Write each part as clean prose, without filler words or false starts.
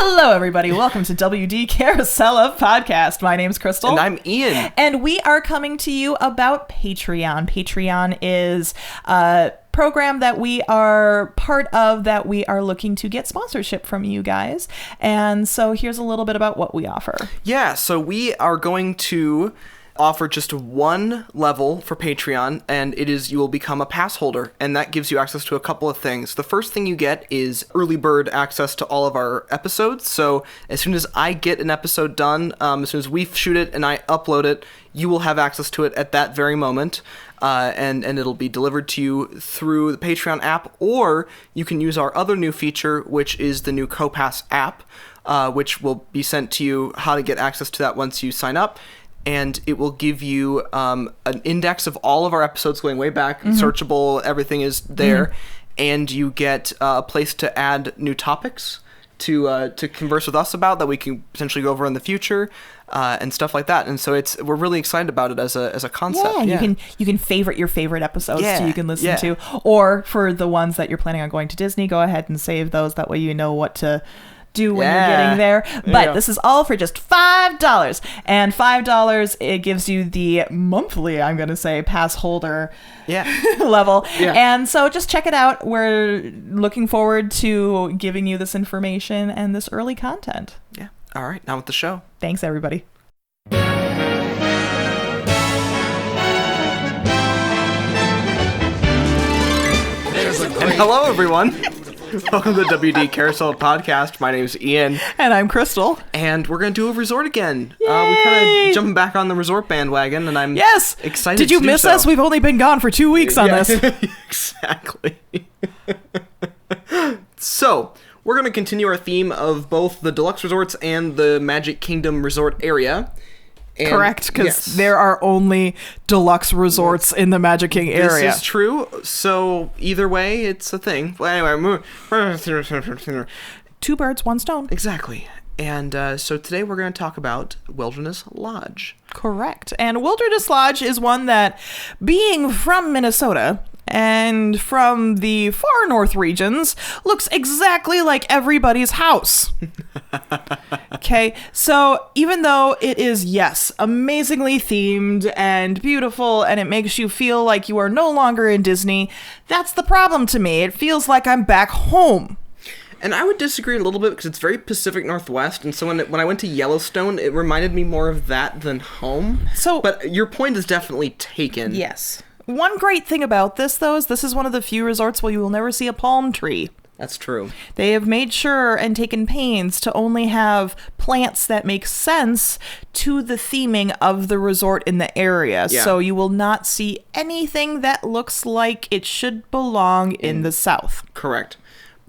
Hello, everybody. Welcome to WD Carousel Podcast. My name's Crystal. And I'm Ian. And we are coming to you about Patreon. Patreon is a program that we are part of that we are looking to get sponsorship from you guys. And so here's a little bit about what we offer. Yeah, so we are going to offer just one level for Patreon, and it is you will become a pass holder, and that gives you access to a couple of things. The first thing you get is early bird access to all of our episodes. So as soon as I get an episode done, as soon as we shoot it and I upload it, you will have access to it at that very moment, and it'll be delivered to you through the Patreon app, or you can use our other new feature, which is the new CoPass app, which will be sent to you how to get access to that once you sign up. And it will give you an index of all of our episodes going way back, searchable, everything is there, and you get a place to add new topics to converse with us about that we can potentially go over in the future, and stuff like that. And so we're really excited about it as a concept. Yeah, you can favorite your favorite episodes so you can listen to, or for the ones that you're planning on going to Disney, go ahead and save those. That way you know what to do when you're getting there. But this is all for just $5, and $5 it gives you the monthly, I'm gonna say, pass holder level. And so just check it out. We're looking forward to giving you this information and this early content. All right, now with the show. Thanks, everybody. And hello, everyone. Welcome to the WD Carousel Podcast. My name's Ian. And I'm Crystal. And we're going to do a resort again. We're kind of jumping back on the resort bandwagon, and I'm excited. Did you miss us? We've only been gone for 2 weeks on this. Exactly. So, we're going to continue our theme of both the Deluxe resorts and the Magic Kingdom resort area. And correct, because there are only Deluxe resorts in the Magic King area. This is true, so either way, it's a thing. Well, anyway, two birds, one stone. Exactly. And so today we're going to talk about Wilderness Lodge. Correct. And Wilderness Lodge is one that, being from Minnesota and from the far north regions, looks exactly like everybody's house. Okay, so even though it is, yes, amazingly themed and beautiful, and it makes you feel like you are no longer in Disney, that's the problem to me. It feels like I'm back home. And I would disagree a little bit because it's very Pacific Northwest, and so when I went to Yellowstone, it reminded me more of that than home. But your point is definitely taken. Yes. One great thing about this, though, is this is one of the few resorts where you will never see a palm tree. That's true. They have made sure and taken pains to only have plants that make sense to the theming of the resort in the area. Yeah. So you will not see anything that looks like it should belong in the South. Correct.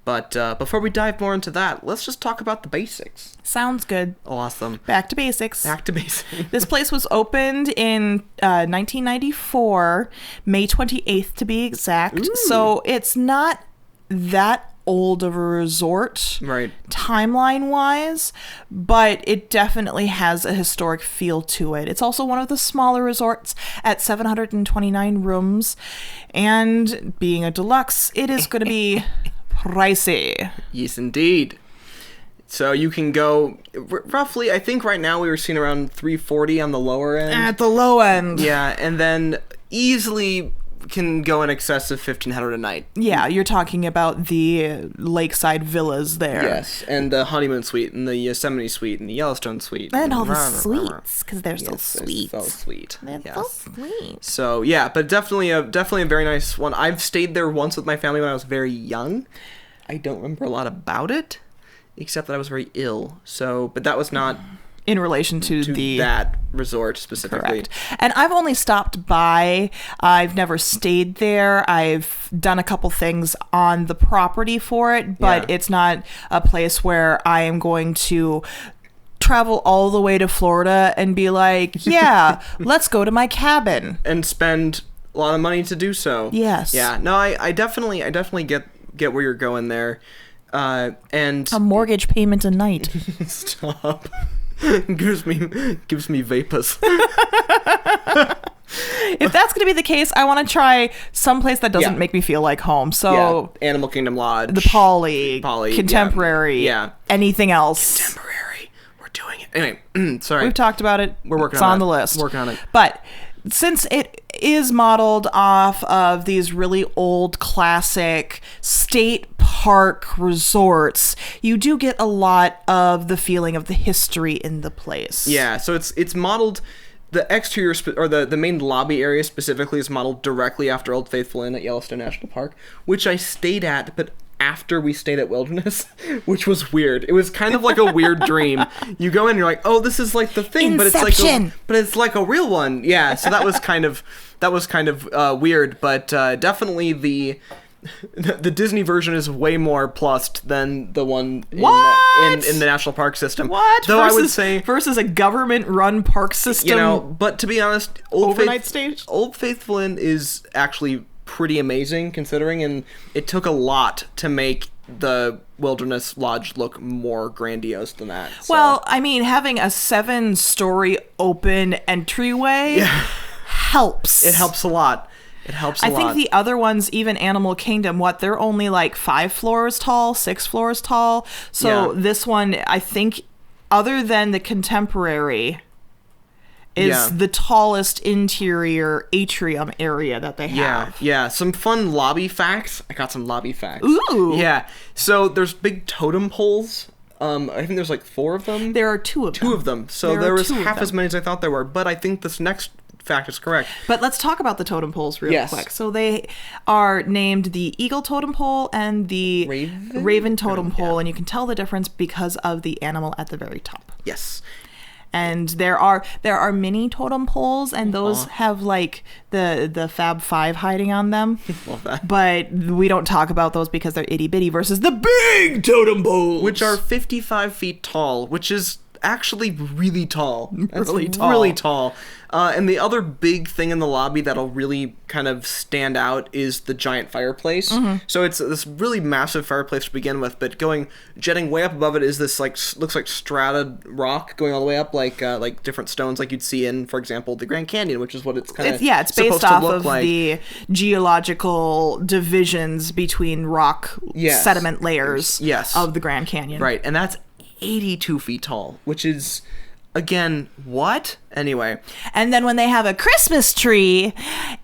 But before we dive more into that, let's just talk about the basics. Sounds good. Awesome. Back to basics. Back to basics. This place was opened in 1994, May 28th to be exact. Ooh. So it's not that old of a resort, right, timeline-wise, but it definitely has a historic feel to it. It's also one of the smaller resorts at 729 rooms, and being a deluxe, it is going to be pricey. Yes, indeed. So you can go roughly, I think right now we were seeing around $340 on the lower end. At the low end. Yeah, and then easily can go in excess of $1,500 a night. Yeah, you're talking about the lakeside villas there. Yes, and the honeymoon suite, and the Yosemite suite, and the Yellowstone suite. And all the suites, because they're so sweet. They're so sweet. They're so sweet. So, yeah, but definitely a very nice one. I've stayed there once with my family when I was very young. I don't remember a lot about it, except that I was very ill. So, but that was not in relation to that resort specifically. Correct. And I've only stopped by. I've never stayed there. I've done a couple things on the property for it, but it's not a place where I am going to travel all the way to Florida and be like, yeah, let's go to my cabin. And spend a lot of money to do so. Yes. Yeah. No, I definitely get where you're going there. And a mortgage payment a night. Stop. gives me vapors. If that's going to be the case, I want to try someplace that doesn't make me feel like home. So Animal Kingdom Lodge, the Poly, Contemporary, anything else. Contemporary. We're doing it. Anyway, sorry. We've talked about it. We're working it's on on it. the list. Working on it. But since it is modeled off of these really old classic state park resorts, you do get a lot of the feeling of the history in the place. Yeah, so it's modeled, the exterior or the main lobby area specifically is modeled directly after Old Faithful Inn at Yellowstone National Park, which I stayed at, but after we stayed at Wilderness, which was weird. It was kind of like a weird dream. You go in and you're like, oh, this is like the thing, Inception. but it's like a real one. Yeah, so that was kind of weird, but definitely the Disney version is way more plussed than the one in the national park system. What? Though I would say versus a government-run park system. You know, but to be honest, Old Faithful Inn is actually pretty amazing considering, and it took a lot to make the Wilderness Lodge look more grandiose than that. So. Well, I mean, having a 7-story open entryway helps. It helps a lot. I think the other ones, even Animal Kingdom, they're only like 5 floors tall, 6 floors tall. So this one, I think, other than the Contemporary, is the tallest interior atrium area that they have. Yeah. Some fun lobby facts. I got some lobby facts. Ooh. Yeah. So there's big totem poles. I think there's like 4 of them. There are 2 of them. 2 of them. So there was half as many as I thought there were. But I think this next fact is correct. But let's talk about the totem poles real quick. So they are named the Eagle Totem Pole and the Raven Totem Pole. And you can tell the difference because of the animal at the very top. Yes. And there are mini totem poles, and those have like the Fab Five hiding on them. Love that. But we don't talk about those because they're itty bitty versus the big totem poles, which are 55 feet tall, which is actually really tall. That's really tall. Really tall. And the other big thing in the lobby that'll really kind of stand out is the giant fireplace. Mm-hmm. So it's this really massive fireplace to begin with, but jetting way up above it is this looks like strata rock going all the way up, like different stones like you'd see in, for example, the Grand Canyon, which is what it's kind of it's based off of the geological divisions between rock sediment layers of the Grand Canyon. Right, and that's 82 feet tall, which is, again, what? Anyway. And then when they have a Christmas tree,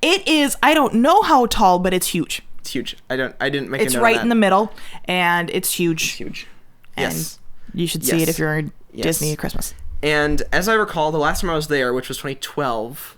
it is, I don't know how tall, but it's huge. It's huge. I didn't make a note of that. It's right in the middle, and it's huge. It's huge. And yes. You should see it if you're in Disney at Christmas. And as I recall, the last time I was there, which was 2012,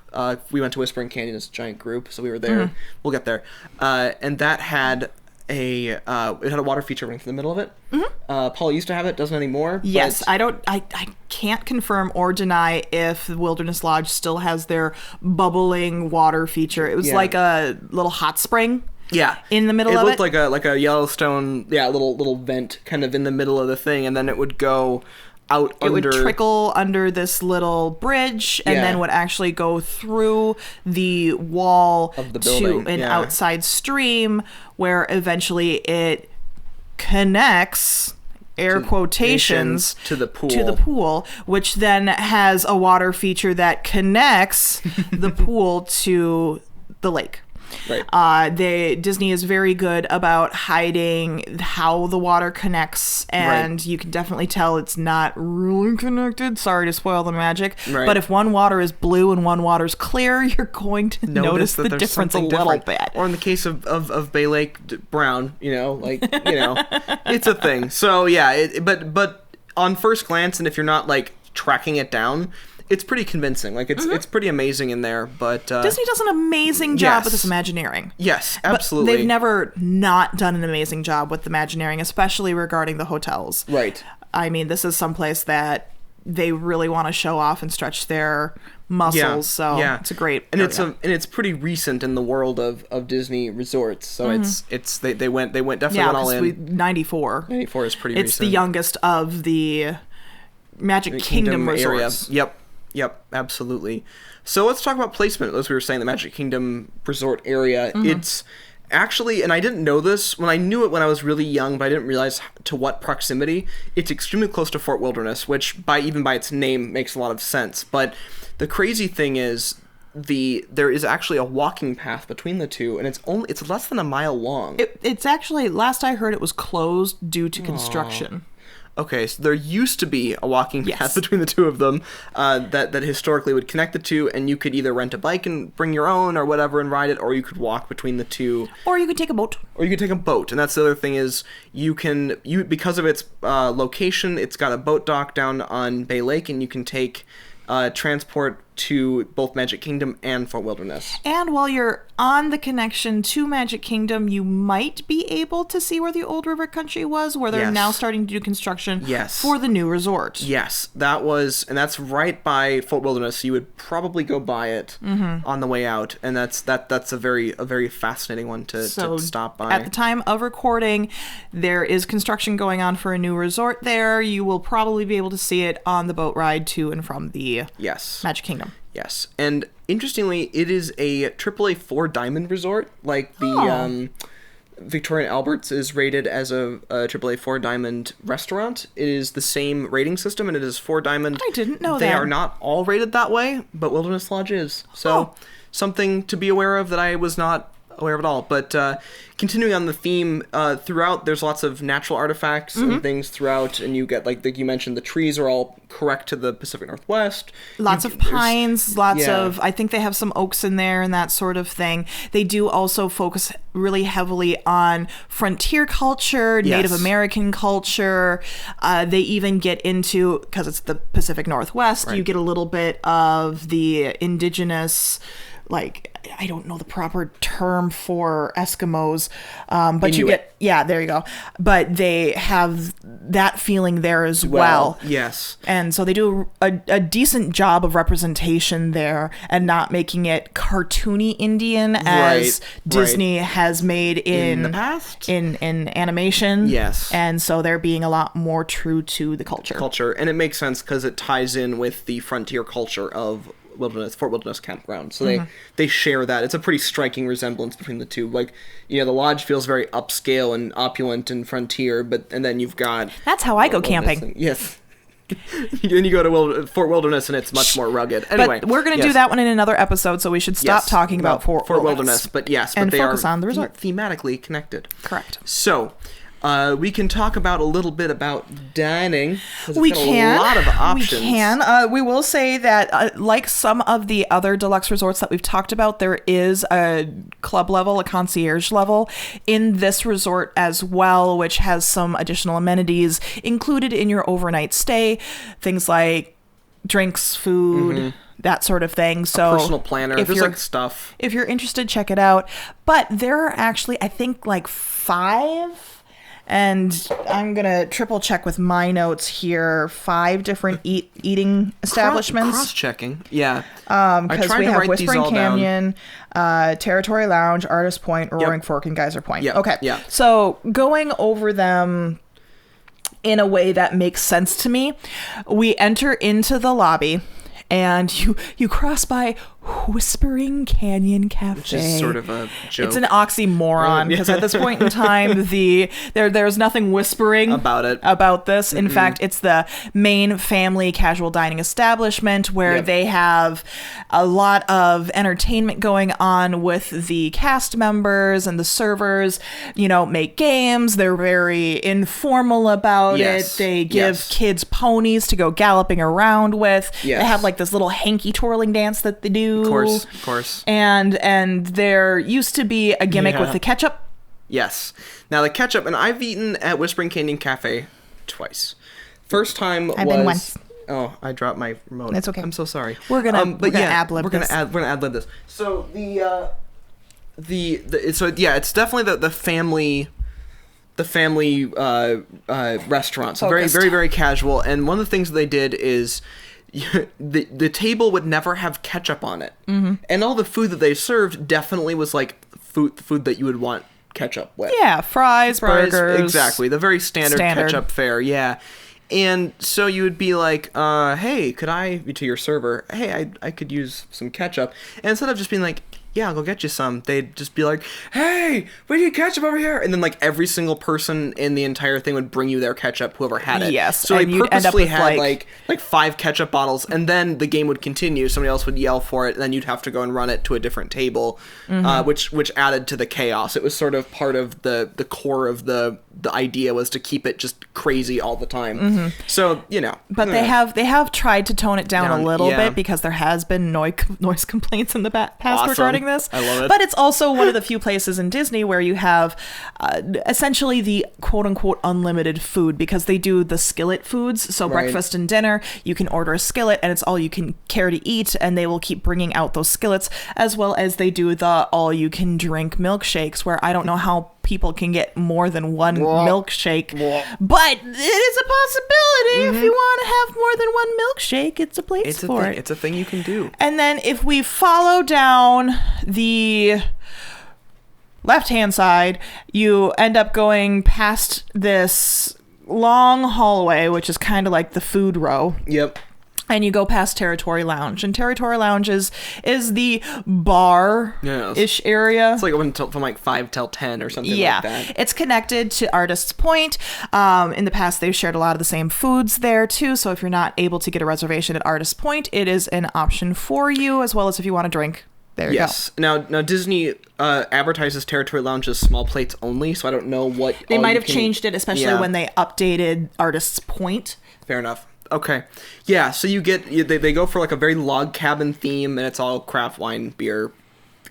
we went to Whispering Canyon as a giant group, so we were there. Mm-hmm. We'll get there. And that had it had a water feature running through the middle of it. Mm-hmm. Paul used to have it, doesn't anymore. Yes, I can't confirm or deny if the Wilderness Lodge still has their bubbling water feature. It was like a little hot spring. Yeah, in the middle of it. It looked like a Yellowstone, little vent kind of in the middle of the thing, and then it would go out it would trickle under this little bridge and then would actually go through the wall of the building to an outside stream where eventually it connects air quotations to the pool, which then has a water feature that connects the pool to the lake. Right. Disney is very good about hiding how the water connects, and you can definitely tell it's not really connected. Sorry to spoil the magic. Right. But if one water is blue and one water's clear, you're going to notice the difference a little bit. Or in the case of Bay Lake, brown, it's a thing. So but on first glance, and if you're not like tracking it down, it's pretty convincing. Like it's pretty amazing in there, but Disney does an amazing job with this Imagineering. Yes, absolutely. But they've never not done an amazing job with the Imagineering, especially regarding the hotels. Right. I mean, this is someplace that they really want to show off and stretch their muscles. So it's a great area. It's pretty recent in the world of Disney resorts. So they definitely went all in. 94. 94 is pretty recent. It's the youngest of the Magic Kingdom resorts. Area. Yep, absolutely. So let's talk about placement. As we were saying, the Magic Kingdom resort area. Mm-hmm. It's actually, and I didn't know this, I knew it when I was really young, but I didn't realize to what proximity. It's extremely close to Fort Wilderness, which even by its name makes a lot of sense. But the crazy thing is, there is actually a walking path between the two, and it's less than a mile long. It's actually, last I heard, it was closed due to construction. Okay, so there used to be a walking path between the two of them that historically would connect the two, and you could either rent a bike and bring your own or whatever and ride it, or you could walk between the two. Or you could take a boat. And that's the other thing is because of its location, it's got a boat dock down on Bay Lake, and you can take transport to both Magic Kingdom and Fort Wilderness. And while you're on the connection to Magic Kingdom, you might be able to see where the old river country was, where they're now starting to do construction for the new resort. Yes, that's right by Fort Wilderness. So you would probably go by it on the way out, and that's a very fascinating one to stop by. At the time of recording, there is construction going on for a new resort there. You will probably be able to see it on the boat ride to and from the Magic Kingdom. Yes, and interestingly, it is a AAA 4-diamond resort, like the Victoria and Albert's is rated as a AAA 4-diamond restaurant. It is the same rating system, and it is 4-diamond. I didn't know that. They are not all rated that way, but Wilderness Lodge is. So something to be aware of that I was not aware of at all. But continuing on the theme, throughout, there's lots of natural artifacts and things throughout, and you get, like you mentioned, the trees are all correct to the Pacific Northwest. Lots of pines, lots of, I think they have some oaks in there and that sort of thing. They do also focus really heavily on frontier culture, Native American culture. They even get into, because it's the Pacific Northwest, you get a little bit of the indigenous, I don't know the proper term for Eskimos, but Inuit. You get, there you go. But they have that feeling there as well. Yes. And so they do a decent job of representation there and not making it cartoony Indian as Disney has made in the past, in animation. Yes. And so they're being a lot more true to the culture. And it makes sense because it ties in with the frontier culture of Fort Wilderness Campground. So they share that. It's a pretty striking resemblance between the two. The lodge feels very upscale and opulent and frontier, and then you've got... That's how I go camping. Yes. And you go to Fort Wilderness and it's much more rugged. Anyway. But we're going to do that one in another episode, so we should stop talking about Fort Wilderness. But and they focus are on the resort. Thematically connected. Correct. So... we can talk about a little bit about dining. We can. A lot of options. We can. We will say that, like some of the other deluxe resorts that we've talked about, there is a club level, a concierge level in this resort as well, which has some additional amenities included in your overnight stay. Things like drinks, food, that sort of thing. So a personal planner. There's stuff. If you're interested, check it out. But there are actually, I think, 5... And I'm going to triple check with my notes here. 5 different eating establishments. Cross-checking, yeah. Because we have Whispering Canyon, Territory Lounge, Artist Point, Roaring Fork, and Geyser Point. Yep. Okay. Yeah. So going over them in a way that makes sense to me, we enter into the lobby. And you cross by Whispering Canyon Cafe. Which is sort of a joke. It's an oxymoron because at this point in time, there's nothing whispering about this. In fact, it's the main family casual dining establishment where they have a lot of entertainment going on with the cast members and the servers. Make games. They're very informal about it. They give kids ponies to go galloping around with. They have this little hanky twirling dance that they do. Of course. And there used to be a gimmick with the ketchup. Yes. Now the ketchup, and I've eaten at Whispering Canyon Cafe twice. First time I've been once. Oh, I dropped my remote. It's okay. I'm so sorry. We're gonna ad-lib this. We're gonna ad-lib this. So it's definitely the family restaurant. So very, very, very casual. And one of the things they did is the table would never have ketchup on it. And all the food that they served definitely was food that you would want ketchup with. Yeah, fries, burgers. Exactly. The very standard ketchup fare. Yeah. And so you would be like, hey, to your server, hey, I could use some ketchup. And instead of just being like, yeah, I'll go get you some. They'd just be like, hey, we need ketchup over here. And then like every single person in the entire thing would bring you their ketchup, whoever had it. Yes. So they you'd end up purposely with had like 5 ketchup bottles, and then the game would continue. Somebody else would yell for it, and then you'd have to go and run it to a different table, which added to the chaos. It was sort of part of the core of the idea was to keep it just crazy all the time. So, you know. But they have tried to tone it down a little bit, because there has been noise complaints in the past regarding this. I love it. But it's also one of the few places in Disney where you have essentially the quote-unquote unlimited food, because they do the skillet foods. So breakfast and dinner, you can order a skillet and it's all you can care to eat, and they will keep bringing out those skillets, as well as they do the all-you-can-drink milkshakes, where I don't know how people can get more than one milkshake, but it is a possibility. If you want to have more than one milkshake, it's a place for it. It's a thing you can do. And then if we follow down the left-hand side, you end up going past this long hallway, which is kind of like the food row. Yep. And you go past Territory Lounge. And Territory Lounge is the bar-ish area. It's like open from like 5 till 10 or something like that. It's connected to Artist's Point. In the past, they've shared a lot of the same foods there, too. So if you're not able to get a reservation at Artist's Point, it is an option for you, as well as if you want a drink. There you go. Now Disney advertises Territory Lounge as small plates only, so I don't know what... They might have changed it, especially when they updated Artist's Point. Fair enough. Okay. Yeah, so you get... They go for like a very log cabin theme, and it's all craft wine, beer,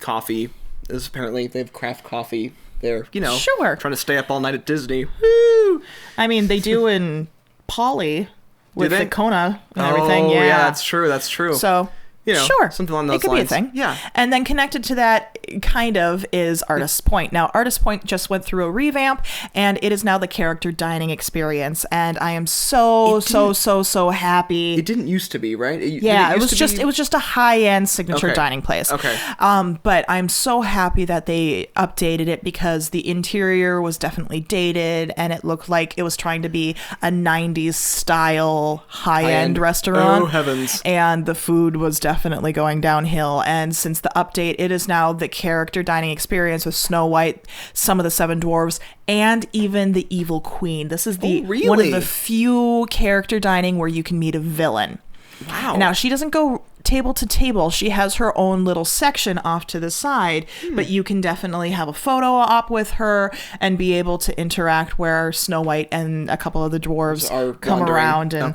coffee. This apparently they have craft coffee there. You know, sure. Trying to stay up all night at Disney. Woo! I mean, they do in Polly with the Kona and everything. Yeah, that's true. So... You know, sure. Something along those lines. It could lines. be a thing. Yeah. And then connected to that, kind of, is Artist's Point. Now, Artist's Point just went through a revamp, and it is now the character dining experience. And I am so happy. It didn't used to be, right? It was just a high-end signature dining place. Okay. But I'm so happy that they updated it, because the interior was definitely dated, and it looked like it was trying to be a 90s style high-end restaurant. Oh, heavens. And the food was definitely going downhill. And since the update, it is now the character dining experience with Snow White, some of the 7 dwarves, and even the evil queen. This is one of the few character dining where you can meet a villain. Wow. Now, she doesn't go table to table. She has her own little section off to the side, but you can definitely have a photo op with her and be able to interact where Snow White and a couple of the dwarves come around and,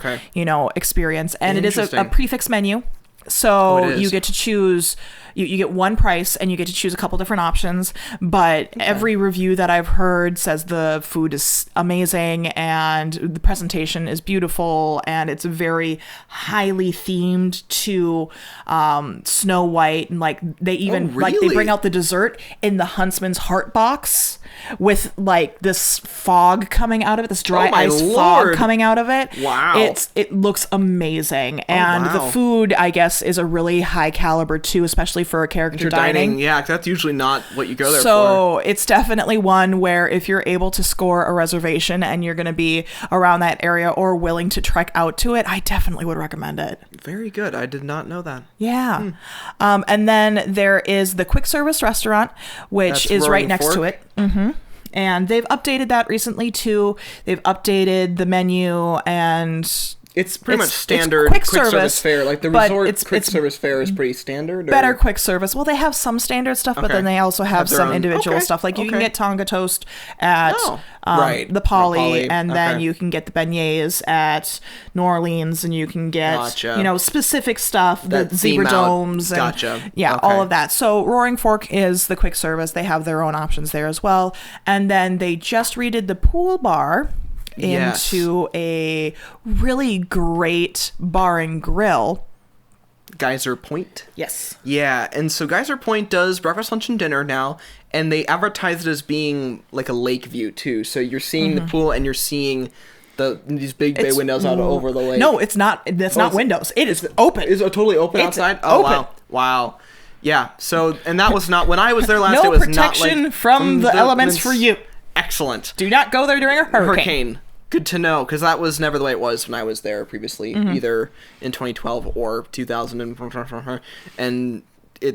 experience. And it is a prefix menu. So you get to choose, you get one price, and you get to choose a couple different options. But every review that I've heard says the food is amazing and the presentation is beautiful, and it's very highly themed to Snow White. And like they even they bring out the dessert in the Huntsman's heart box with like this fog coming out of it, this dry ice fog coming out of it. Wow. It looks amazing. And the food, I guess, is a really high caliber too, especially for a character dining. Yeah, that's usually not what you go there for. So it's definitely one where if you're able to score a reservation and you're going to be around that area or willing to trek out to it, I definitely would recommend it. Very good. I did not know that. Yeah. And then there is the quick service restaurant, which is right next to it. Mm-hmm. And they've updated that recently too. They've updated the menu, and it's pretty much standard quick service fare. Like the resort quick service fare is pretty standard. Or? Better quick service. Well, they have some standard stuff, but then they also have some individual stuff. Like you can get Tonga toast at the Poly, and then you can get the beignets at New Orleans, and you can get specific stuff, the zebra domes, and all of that. So Roaring Fork is the quick service. They have their own options there as well. And then they just redid the pool bar into a really great bar and grill. Geyser Point? Yes. Yeah, and so Geyser Point does breakfast, lunch, and dinner now, and they advertise it as being like a lake view too. So you're seeing the pool, and you're seeing these big bay windows out over the lake. No, it's not. That's not windows. It is open. Is it totally open outside? Oh, open. Wow. Yeah. So, and that was not when I was there last. No it was protection not from the elements for you. Excellent. Do not go there during a hurricane. Good to know, because that was never the way it was when I was there previously, either in 2012 or 2000. And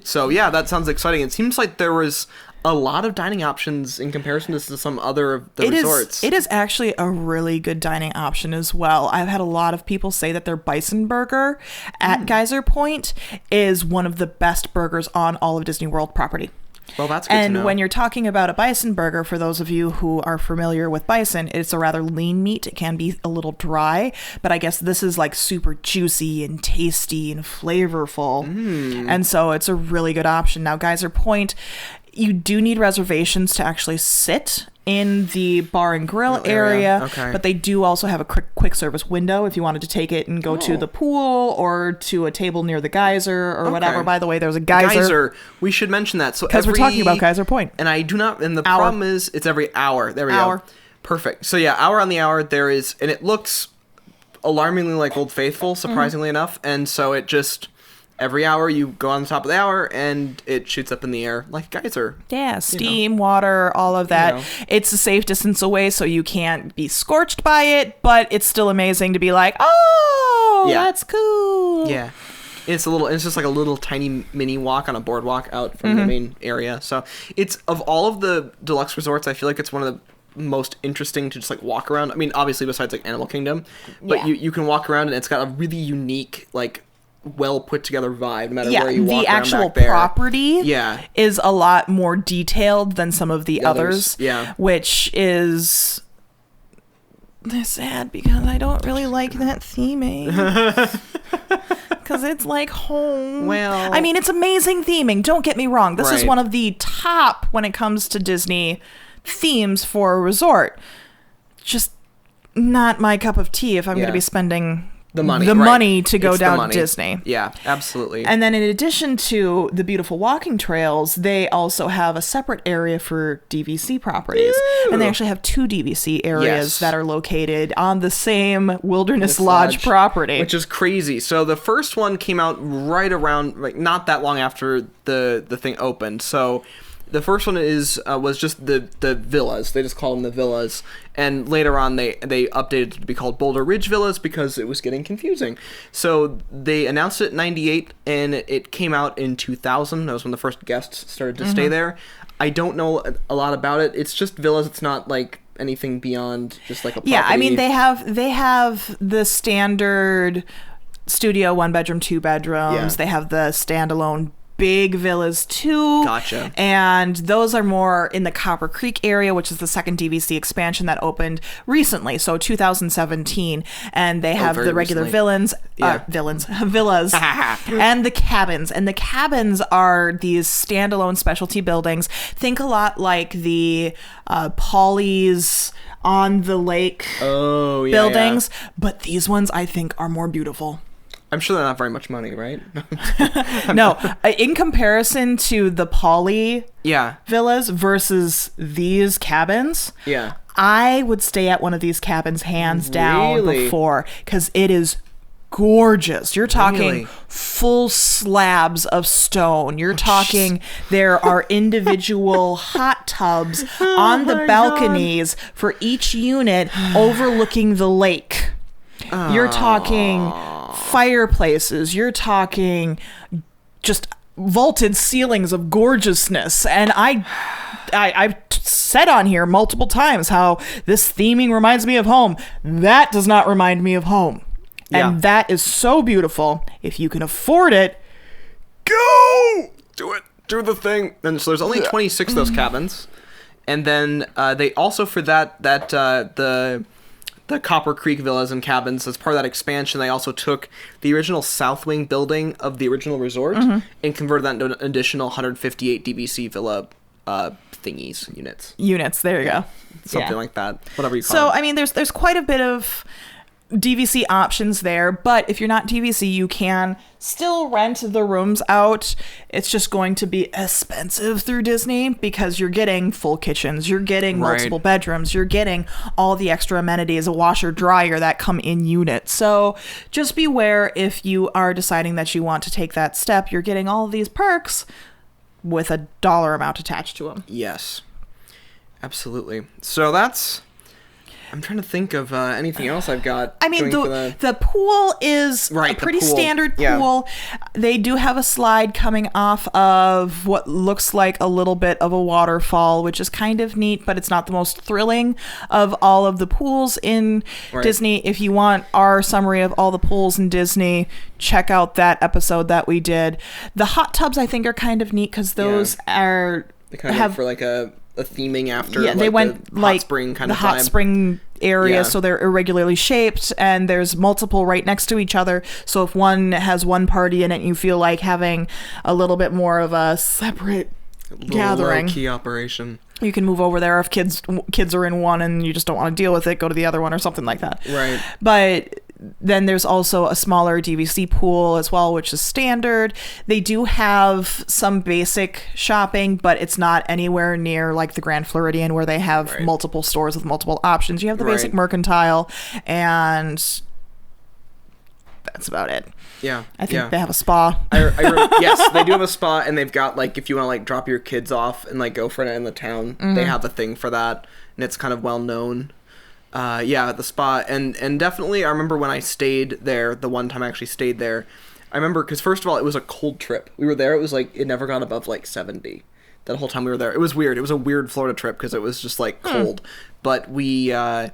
So yeah, that sounds exciting. It seems like there was a lot of dining options in comparison to some other of the resorts. It is actually a really good dining option as well. I've had a lot of people say that their bison burger at Geyser Point is one of the best burgers on all of Disney World property. Well, that's good to know. And when you're talking about a bison burger, for those of you who are familiar with bison, it's a rather lean meat. It can be a little dry, but I guess this is like super juicy and tasty and flavorful. And so it's a really good option. Now, Geyser Point, you do need reservations to actually sit in the bar and grill area. Okay. But they do also have a quick service window if you wanted to take it and go to the pool or to a table near the geyser or whatever. By the way, there's a geyser. We should mention that. So because we're talking about Geyser Point. And I do not, and the problem is it's every hour. There we go. Perfect. So yeah, hour on the hour there is, and it looks alarmingly like Old Faithful, surprisingly enough. And so it just... Every hour you go on the top of the hour and it shoots up in the air like a geyser. Yeah, steam, water, all of that. It's a safe distance away, so you can't be scorched by it, but it's still amazing to be like, oh, that's cool. Yeah. It's just like a little tiny mini walk on a boardwalk out from the main area. So it's, of all of the deluxe resorts, I feel like it's one of the most interesting to just like walk around. I mean, obviously besides like Animal Kingdom, but you can walk around and it's got a really unique, like, well put together vibe no matter where you walk around. The actual back there. Property is a lot more detailed than some of the others. Which is sad because I don't really like that theming. Because it's like home. Well, I mean, it's amazing theming, don't get me wrong. This is one of the top when it comes to Disney themes for a resort. Just not my cup of tea if I'm going to be spending the money to go down Disney. Yeah, absolutely. And then in addition to the beautiful walking trails, they also have a separate area for DVC properties. Ooh. And they actually have 2 DVC areas that are located on the same Wilderness Lodge property. Which is crazy. So the first one came out right around, like, not that long after the thing opened. So the first one was just the villas. They just called them the villas. And later on, they updated it to be called Boulder Ridge Villas because it was getting confusing. So they announced it in 98, and it came out in 2000. That was when the first guests started to stay there. I don't know a lot about it. It's just villas. It's not like anything beyond just like a property. Yeah, I mean, they have the standard studio, 1-bedroom, 2-bedrooms. Yeah. They have the standalone big villas too. Gotcha. And those are more in the Copper Creek area, which is the second DVC expansion that opened recently, so 2017. And they have the regular villas and the cabins. And the cabins are these standalone specialty buildings. Think a lot like the Polly's on the lake buildings, but these ones I think are more beautiful. I'm sure they're not very much money, right? No, in comparison to the Poly villas versus these cabins, I would stay at one of these cabins hands down before, because it is gorgeous. You're talking full slabs of stone. You're talking there are individual hot tubs on the balconies for each unit overlooking the lake. You're talking fireplaces. You're talking just vaulted ceilings of gorgeousness. And I've said on here multiple times how this theming reminds me of home. That does not remind me of home. And that is so beautiful. If you can afford it, go! Do it. Do the thing. And so there's only 26 of those cabins. And then they also, for the Copper Creek villas and cabins, as part of that expansion, they also took the original South Wing building of the original resort and converted that into an additional 158 DVC villa units. There you go. Something like that. Whatever you call it. So, I mean, there's quite a bit of DVC options there, but if you're not DVC, you can still rent the rooms out. It's just going to be expensive through Disney because you're getting full kitchens, you're getting multiple bedrooms, you're getting all the extra amenities, a washer, dryer that come in units. So just beware if you are deciding that you want to take that step. You're getting all of these perks with a dollar amount attached to them. Yes, absolutely. So that's I'm trying to think of anything else I've got. I mean, the pool is a pretty standard pool. Yeah. They do have a slide coming off of what looks like a little bit of a waterfall, which is kind of neat, but it's not the most thrilling of all of the pools in Disney. If you want our summary of all the pools in Disney, check out that episode that we did. The hot tubs, I think, are kind of neat because those are... They kind of have for like a theming after they went the hot spring kind of hot spring area, so they're irregularly shaped and there's multiple right next to each other, so if one has one party in it, you feel like having a little bit more of a separate gathering, low-key operation. You can move over there if kids are in one and you just don't want to deal with it, go to the other one or something like that. Right. But then there's also a smaller DVC pool as well, which is standard. They do have some basic shopping, but it's not anywhere near like the Grand Floridian where they have multiple stores with multiple options. You have the basic mercantile, and that's about it. Yeah. I think they have a spa. Yes, they do have a spa, and they've got like, if you want to like drop your kids off and like go for it in the town, they have a thing for that, and it's kind of well known. The spa, and definitely I remember when I stayed there, the one time I actually stayed there, I remember, because first of all, it was a cold trip. We were there, it was like, it never got above like 70 that whole time we were there. It was weird. It was a weird Florida trip because it was just like cold. But I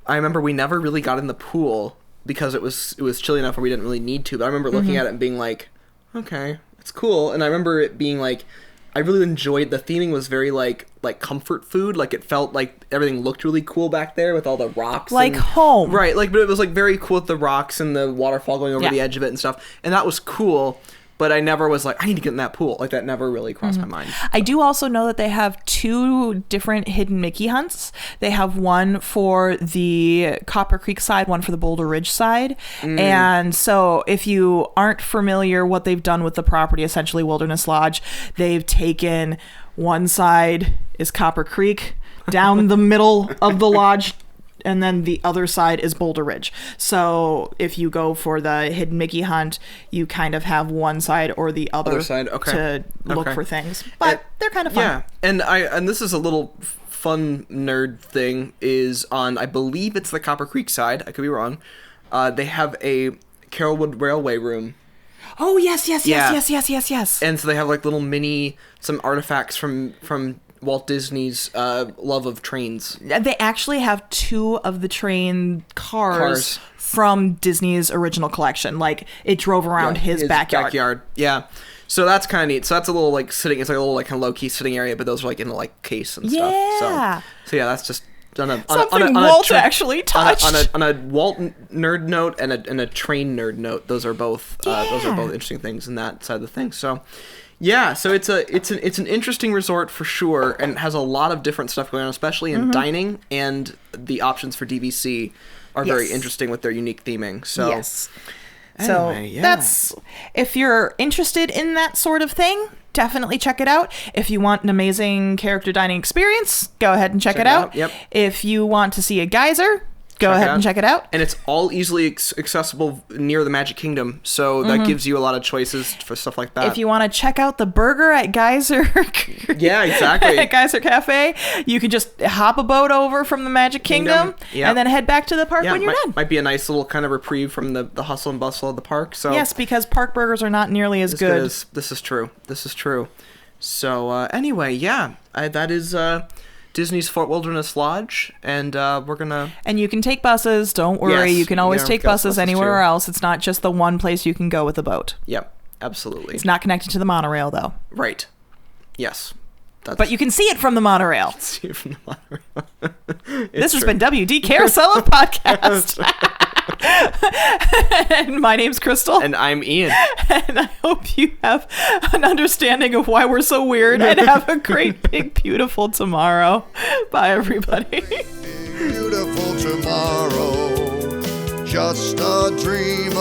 remember we never really got in the pool because it was chilly enough where we didn't really need to. But I remember looking at it and being like, okay, it's cool. And I remember it being like, I really enjoyed, the theming was very like comfort food. Like it felt like everything looked really cool back there with all the rocks. Like home. Right. Like, but it was like very cool with the rocks and the waterfall going over the edge of it and stuff. And that was cool. But I never was like, I need to get in that pool. Like that never really crossed my mind. I do also know that they have 2 different hidden Mickey hunts. They have one for the Copper Creek side, one for the Boulder Ridge side. And so if you aren't familiar what they've done with the property, essentially Wilderness Lodge, they've taken one side is Copper Creek, down the middle of the lodge, and then the other side is Boulder Ridge. So if you go for the hidden Mickey hunt, you kind of have one side or the other side. To look for things. But they're kind of fun. Yeah, and this is a little fun nerd thing, is on, I believe it's the Copper Creek side, I could be wrong, they have a Carrollwood Railway room. Oh, yes. And so they have like little some artifacts from Walt Disney's love of trains. They actually have 2 of the train cars from Disney's original collection. Like, it drove around his backyard. Yeah. So that's kind of neat. So that's a little like sitting, it's like a little like kind of low-key sitting area, but those are like in a like case and stuff. So yeah, that's just something Walt actually touched. On a Walt nerd note and a train nerd note. Those are both interesting things in that side of the thing. So yeah, so it's an interesting resort for sure, and it has a lot of different stuff going on, especially in dining, and the options for DVC are very interesting with their unique theming. So anyway, that's, if you're interested in that sort of thing, definitely check it out. If you want an amazing character dining experience, go ahead and check it out. Yep. If you want to see a geyser, go ahead and check it out. And it's all easily accessible near the Magic Kingdom, so that gives you a lot of choices for stuff like that. If you want to check out the burger at Geyser, yeah, exactly, at Geyser Cafe, you can just hop a boat over from the Magic Kingdom and then head back to the park when you're done. Might be a nice little kind of reprieve from the hustle and bustle of the park. So yes, because park burgers are not nearly as good as this is true. So anyway, that is Disney's Fort Wilderness Lodge, and we're gonna... And you can take buses, don't worry. You can always take buses anywhere else. It's not just the one place you can go with a boat. Yep, absolutely. It's not connected to the monorail, though. Right. Yes. But you can see it from the monorail. See it from the monorail. This has been WD Carousel of Podcast. And my name's Crystal. And I'm Ian. And I hope you have an understanding of why we're so weird, and have a great, big, beautiful tomorrow. Bye, everybody. Beautiful tomorrow. Just a dream